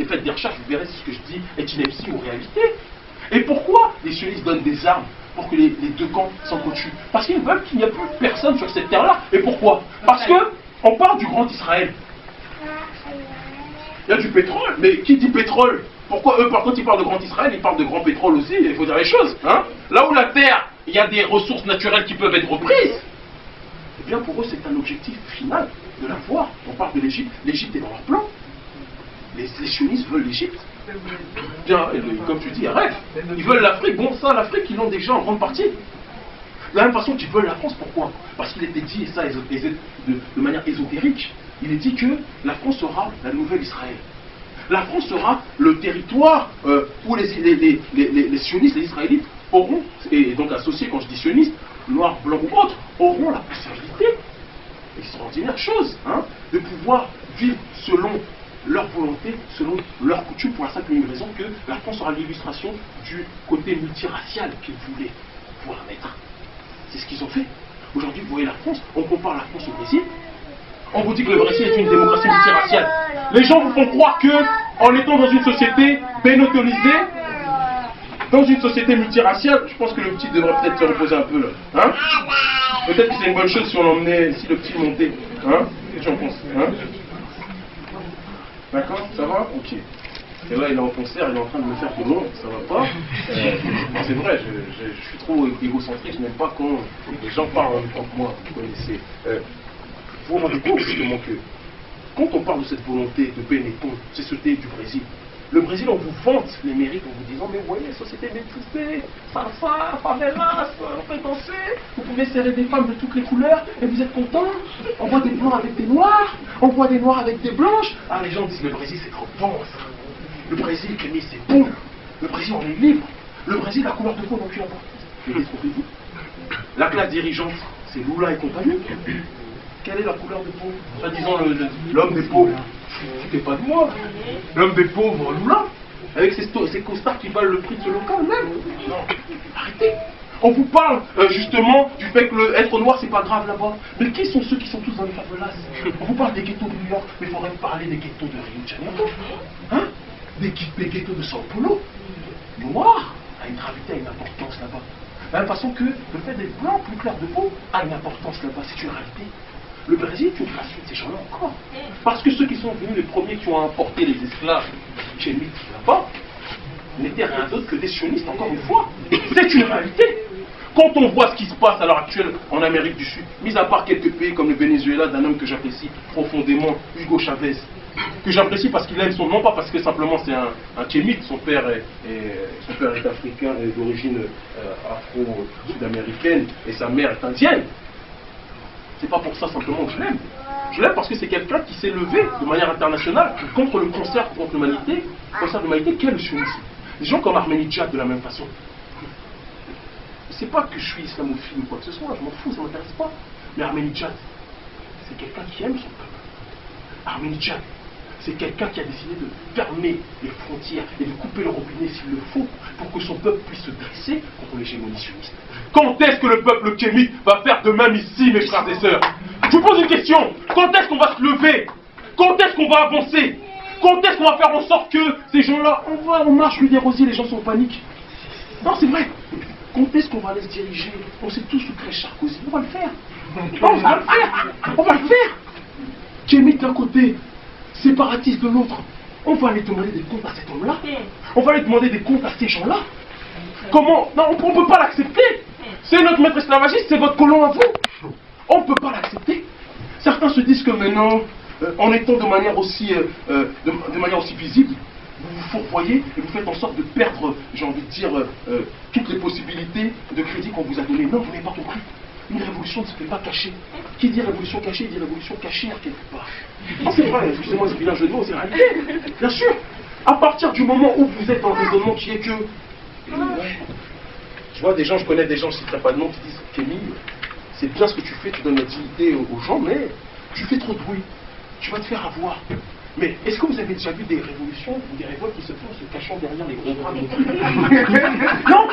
faites des recherches, vous verrez si ce que je dis est ineptie ou réalité. Et pourquoi les sionistes donnent des armes pour que les deux camps s'entretuent? Parce qu'ils veulent qu'il n'y ait plus personne sur cette terre-là. Et pourquoi? Parce que on parle du grand Israël. Il y a du pétrole, mais qui dit pétrole? Pourquoi eux, par contre, ils parlent de grand Israël, ils parlent de grand pétrole aussi? Il faut dire les choses. Hein? Là où la terre, il y a des ressources naturelles qui peuvent être reprises, eh bien pour eux, c'est un objectif final de l'avoir. On parle de l'Égypte, l'Égypte est dans leur plan. Les sionistes veulent l'Égypte. Bien, comme tu dis, arrête. Ils veulent l'Afrique. Bon, ça, l'Afrique, ils l'ont déjà en grande partie. De la même façon qu'ils veulent la France, pourquoi? Parce qu'il était dit, et ça de manière ésotérique, il est dit que la France sera la nouvelle Israël. La France sera le territoire où les sionistes, les israélites, auront, et donc associés, quand je dis sionistes, noirs, blancs ou autres, auront la possibilité, extraordinaire chose, hein, de pouvoir vivre selon leur volonté, selon leur coutume, pour la simple et unique raison que la France sera l'illustration du côté multiracial qu'ils voulaient pouvoir mettre. C'est ce qu'ils ont fait. Aujourd'hui, vous voyez la France, on compare la France au Brésil. On vous dit que le Brésil est une démocratie multiraciale. Les gens vous font croire que, en étant dans une société bénotonisée, dans une société multiraciale, je pense que le petit devrait peut-être se reposer un peu là. Hein? Peut-être que c'est une bonne chose si on l'emmenait, si le petit montait. Hein? Qu'est-ce que tu en penses? Hein? D'accord? Ça va? Ok. Et là, il est en concert, il est en train de me faire que non, ça va pas. C'est vrai, je suis trop égocentrique, je n'aime pas quand les gens parlent en même temps que moi, vous connaissez. Vous vous rendez compte justement que quand on parle de cette volonté de Benetton, c'est ce thé du Brésil. Le Brésil, on vous vante les mérites en vous disant, mais vous voyez, société métissée, salsa, favelas, on fait danser, vous pouvez serrer des femmes de toutes les couleurs et vous êtes contents. On voit des blancs avec des noirs, on voit des noirs avec des blanches. Ah, les gens disent, le Brésil, c'est trop bon, ça. Le Brésil, Kémy, c'est bon. Le Brésil, on est libre. Le Brésil, la couleur de peau n'a aucune importance. Mais qu'est-ce qu'on fait vous? La classe dirigeante, c'est Lula et compagnie. Quelle est la couleur de peau? Soit disant l'homme des pauvres. C'était pas de moi. L'homme des pauvres, Lula. Avec ces costards qui valent le prix de ce local même. Non, arrêtez. On vous parle justement du fait que être noir c'est pas grave là-bas. Mais qui sont ceux qui sont tous dans les favelas? On vous parle des ghettos de New York, mais il faudrait parler des ghettos de Rio de Janeiro. Hein? Des ghettos de São Paulo. Noir a une gravité, a une importance là-bas. De la même façon que le fait d'être blanc, plus clair de peau, a une importance là-bas. C'est une réalité. Le Brésil, tu ne ces gens-là encore. Parce que ceux qui sont venus les premiers qui ont importé les esclaves chémiques là-bas n'étaient rien d'autre que des sionistes, encore une fois. C'est une réalité. Quand on voit ce qui se passe à l'heure actuelle en Amérique du Sud, mis à part quelques pays comme le Venezuela, d'un homme que j'apprécie profondément, Hugo Chavez, que j'apprécie parce qu'il aime son nom, pas parce que simplement c'est un kémite, son père est africain et d'origine afro-sud-américaine et sa mère est indienne. C'est pas pour ça simplement que je l'aime. Je l'aime parce que c'est quelqu'un qui s'est levé de manière internationale contre le concert contre l'humanité, qu'est le sionisme. Des gens comme Ahmadinejad de la même façon. C'est pas que je suis islamophile ou quoi que ce soit, je m'en fous, ça m'intéresse pas. Mais Ahmadinejad, c'est quelqu'un qui aime son peuple. Ahmadinejad, c'est quelqu'un qui a décidé de fermer les frontières et de couper le robinet s'il le faut pour que son peuple puisse se dresser contre l'hégémonie sioniste. Quand est-ce que le peuple kémite va faire de même ici, mes frères et sœurs? Je vous pose une question. Quand est-ce qu'on va se lever? Quand est-ce qu'on va avancer? Quand est-ce qu'on va faire en sorte que ces gens-là, on marche rue des Rosiers, les gens sont en panique? Non, c'est vrai. Quand est-ce qu'on va aller se diriger? On sait tous où crèche Sarkozy. On va le faire. On va le faire. On va le faire. Kémite d'un côté, séparatiste de l'autre. On va aller demander des comptes à cet homme-là. On va aller demander des comptes à ces gens-là. Comment? Non, on ne peut pas l'accepter. C'est notre maître esclavagiste, c'est votre colon à vous. On ne peut pas l'accepter. Certains se disent que maintenant, en étant de manière aussi visible, vous vous fourvoyez et vous faites en sorte de perdre, j'ai envie de dire, toutes les possibilités de crédit qu'on vous a donné. Non, vous n'avez pas compris. Une révolution ne se fait pas cachée. Qui dit révolution cachée, dit révolution cachée à quelque part. Non, c'est vrai, excusez-moi, c'est bien jeu de mots, c'est réalité. Bien sûr. À partir du moment où vous êtes dans un raisonnement qui est que... Je vois des gens, je connais des gens, je ne citerai pas de nom, qui disent Kémy, c'est bien ce que tu fais, tu donnes la dignité aux gens, mais tu fais trop de bruit. Tu vas te faire avoir. Mais est-ce que vous avez déjà vu des révolutions ou des révoltes qui se font en se cachant derrière les gros bras? Non.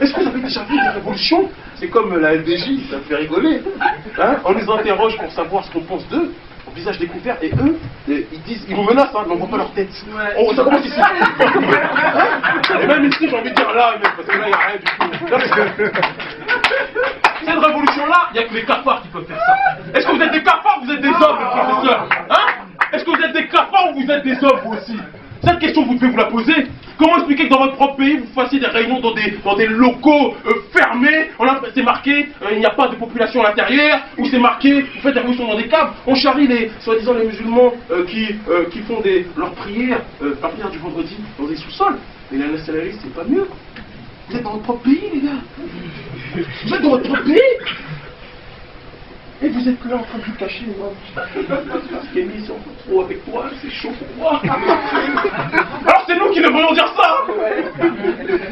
Est-ce que vous avez déjà vu des révolutions? C'est comme la LDJ, ça me fait rigoler. Hein, on les interroge pour savoir ce qu'on pense d'eux. visage découvert, et eux, ils disent, ils nous menacent, hein, mais on voit pas leur tête. Ça commence ici. Et même ici, j'ai envie de dire là, mais parce que là, il n'y a rien du tout. Là, parce que... Cette révolution-là, il n'y a que les cafards qui peuvent faire ça. Est-ce que vous êtes des cafards ou vous êtes des hommes, les professeurs? Hein? Est-ce que vous êtes des cafards ou vous êtes des hommes, vous aussi? Cette question, vous devez vous la poser. Comment expliquer que dans votre propre pays, vous fassiez des réunions dans des locaux fermés, c'est marqué, il n'y a pas de population à l'intérieur, ou c'est marqué, vous faites des révolutions dans des caves, on charrie les, soi-disant les musulmans qui font leurs prières, la prière du vendredi, dans des sous-sols. Mais les nationalistes, c'est pas mieux. Vous êtes dans votre propre pays, les gars. Vous êtes dans votre propre pays. Et vous êtes là en train de vous cacher, Kémy, si on peut trop avec toi, c'est chaud pour moi. Alors c'est nous qui devrions dire ça.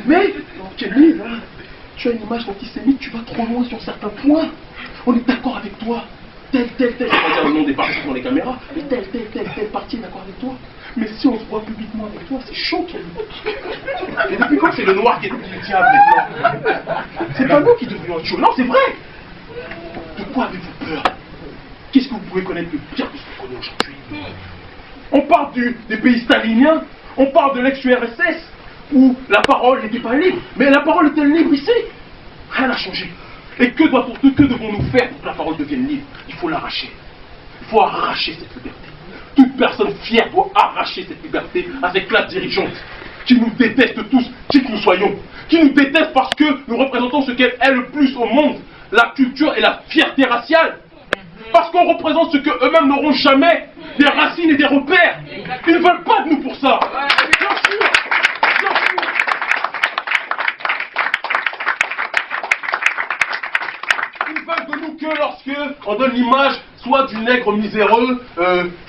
Mais, Kémy, tu as une image antisémite, tu vas trop loin sur certains points. On est d'accord avec toi. Tel, je vais pas dire le nom des partis dans les caméras, mais tel parti est d'accord avec toi. Mais si on se voit publiquement avec toi, c'est chaud, Kémy. Et depuis quand c'est le noir qui est le diable maintenant? C'est pas nous qui devrions être chaud. Non, c'est vrai. De quoi avez-vous peur? Qu'est-ce que vous pouvez connaître de pire que ce qu'on connaît aujourd'hui? On parle des pays staliniens, on parle de l'ex-URSS, où la parole n'était pas libre. Mais la parole est-elle libre ici? Rien n'a changé. Et que devons-nous faire pour que la parole devienne libre? Il faut l'arracher. Il faut arracher cette liberté. Toute personne fière doit arracher cette liberté à ces classes dirigeantes qui nous détestent tous, qui que nous soyons, qui nous détestent parce que nous représentons ce qu'elle est le plus au monde, la culture et la fierté raciale. Parce qu'on représente ce qu'eux-mêmes n'auront jamais, des racines et des repères. Ils ne veulent pas de nous pour ça. Bien sûr, bien sûr. Ils veulent de nous que lorsque on donne l'image soit du nègre miséreux.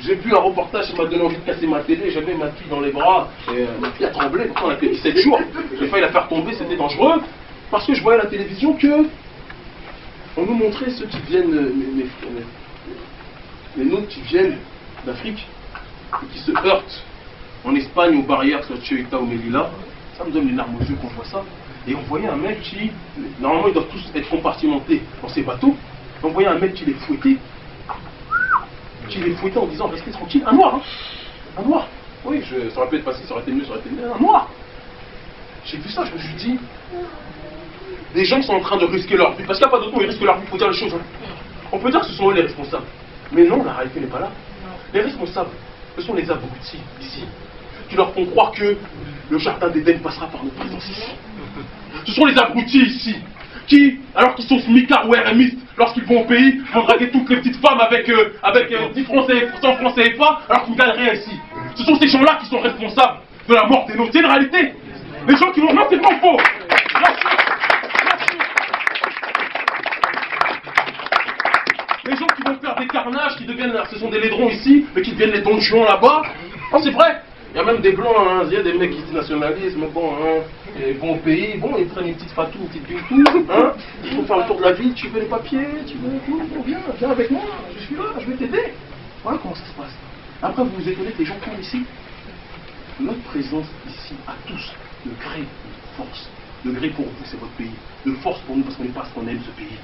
J'ai vu un reportage qui m'a donné envie de casser ma télé, j'avais ma fille dans les bras, et ma fille a tremblé, pourtant elle a fait 17 jours. J'ai failli la faire tomber, c'était dangereux, parce que je voyais à la télévision que on nous montrait ceux qui viennent, les nôtres qui viennent d'Afrique, et qui se heurtent en Espagne aux barrières, soit Ceuta ou Melilla. Ça me donne les larmes aux yeux quand je vois ça. Et on voyait un mec qui, normalement ils doivent tous être compartimentés dans ces bateaux, on voyait un mec qui les fouettait en disant restez tranquille, un noir, hein. Un noir. Oui, ça aurait pu être passé, ça aurait été mieux, un noir. J'ai vu ça, je me suis dit, des gens qui sont en train de risquer leur vie, parce qu'il n'y a pas d'autre mot, ils risquent leur vie, il faut dire les choses. Hein. On peut dire que ce sont eux les responsables, mais non, la réalité n'est pas là. Les responsables, ce sont les abrutis ici, qui leur font croire que le jardin d'Éden passera par notre présence ici. Ce sont les abrutis ici, qui, alors qu'ils sont smicards ou RMistes, lorsqu'ils vont au pays, vont draguer toutes les petites femmes avec 10 francs CFA, 100 francs CFA, alors qu'ils ne gagnent rien ici. Ce sont ces gens-là qui sont responsables de la mort des nôtres. C'est une réalité. Les gens qui vont... Non, c'est pas faux. Les gens qui vont faire des carnages, qui deviennent... Ce sont des laidrons ici, mais qui deviennent les Don Juan là-bas. Non, c'est vrai. Il y a même des blancs, hein. Il y a des mecs qui disent nationalisme, bon, hein. Ils vont au pays, bon, ils prennent une petite fatou, une petite bintou, hein. Il faut faire le tour de la ville, tu veux les papiers, tu veux tout, bon, viens avec moi, je suis là, je vais t'aider. Voilà comment ça se passe. Après, vous vous étonnez que les gens tombent ici. Notre présence ici, à tous, de gré de force. De gré pour vous, c'est votre pays. De force pour nous, parce qu'on n'est pas ce qu'on aime, ce pays.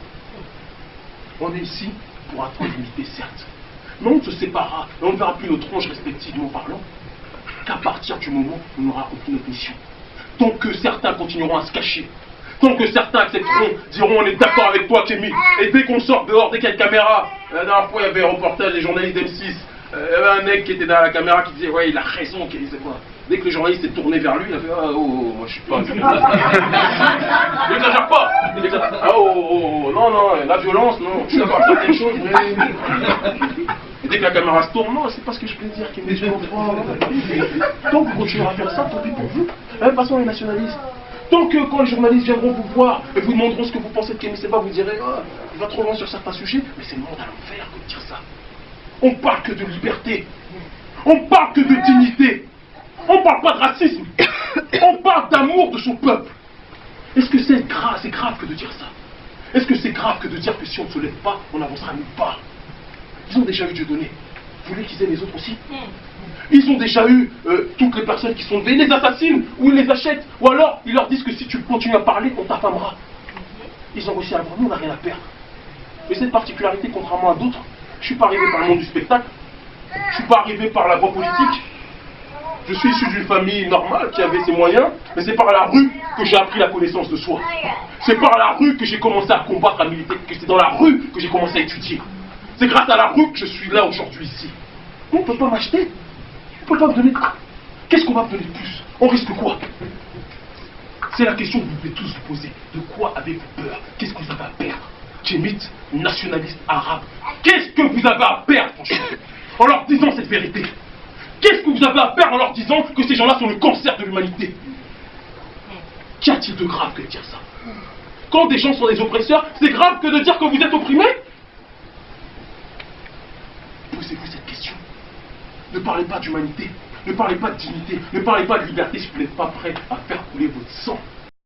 On est ici pour attendre l'unité, certes. Mais on ne se séparera, et on ne verra plus nos tronches respectivement parlant, qu'à partir du moment où on aura accompli notre mission. Tant que certains continueront à se cacher, tant que certains accepteront, diront on est d'accord avec toi, Kémy, et dès qu'on sort dehors, dès qu'il y a une caméra, la dernière fois il y avait un reportage des journalistes d'M6, il y avait un mec qui était derrière la caméra qui disait ouais il a raison, qu'il disait quoi. Dès que le journaliste s'est tourné vers lui, il a fait ah oh, moi je suis pas. Il n'exagère pas. Ah oh, non, la violence, non, je suis d'accord avec certaines choses, mais. Et dès que la caméra se tourne, non, c'est pas ce que je peux dire qui me tant que vous continuerez à faire ça, tant pis pour vous. De la même façon, les nationalistes. Tant que quand les journalistes viendront vous voir et vous demanderont ce que vous pensez de Kémy Séba, vous direz oh, il va trop loin sur certains sujets, mais c'est le monde à l'envers de dire ça. On parle que de liberté. On parle que de dignité. On parle pas de racisme. On parle d'amour de son peuple. Est-ce que c'est grave que de dire ça? Est-ce que c'est grave que de dire que si on ne se lève pas, on n'avancera nulle part? Ils ont déjà eu Dieudonné. Vous voulez qu'ils aient les autres aussi? Ils ont déjà eu toutes les personnes qui sont levées, ils les assassinent, ou ils les achètent, ou alors ils leur disent que si tu continues à parler, on t'affamera. Ils ont réussi à avoir, nous on n'a rien à perdre. Mais cette particularité, contrairement à d'autres, Je ne suis pas arrivé par le monde du spectacle. Je ne suis pas arrivé par la voie politique. Je suis issu d'une famille normale qui avait ses moyens, mais c'est par la rue que j'ai appris la connaissance de soi. C'est par la rue que j'ai commencé à combattre, à militer, que c'est dans la rue que j'ai commencé à étudier. C'est grâce à la rue que je suis là aujourd'hui ici. On ne peut pas m'acheter. On ne peut pas me donner. Qu'est-ce qu'on va me donner de plus? On risque quoi? C'est la question que vous devez tous vous poser. De quoi avez-vous peur? Qu'est-ce que vous avez à perdre? Djemmites, nationalistes arabes, qu'est-ce que vous avez à perdre, franchement, en leur disant cette vérité? Qu'est-ce que vous avez à perdre en leur disant que ces gens-là sont le cancer de l'humanité? Qu'y a-t-il de grave que de dire ça? Quand des gens sont des oppresseurs, c'est grave que de dire que vous êtes opprimés? Posez-vous cette question. Ne parlez pas d'humanité, ne parlez pas de dignité, ne parlez pas de liberté si vous n'êtes pas prêt à faire couler votre sang.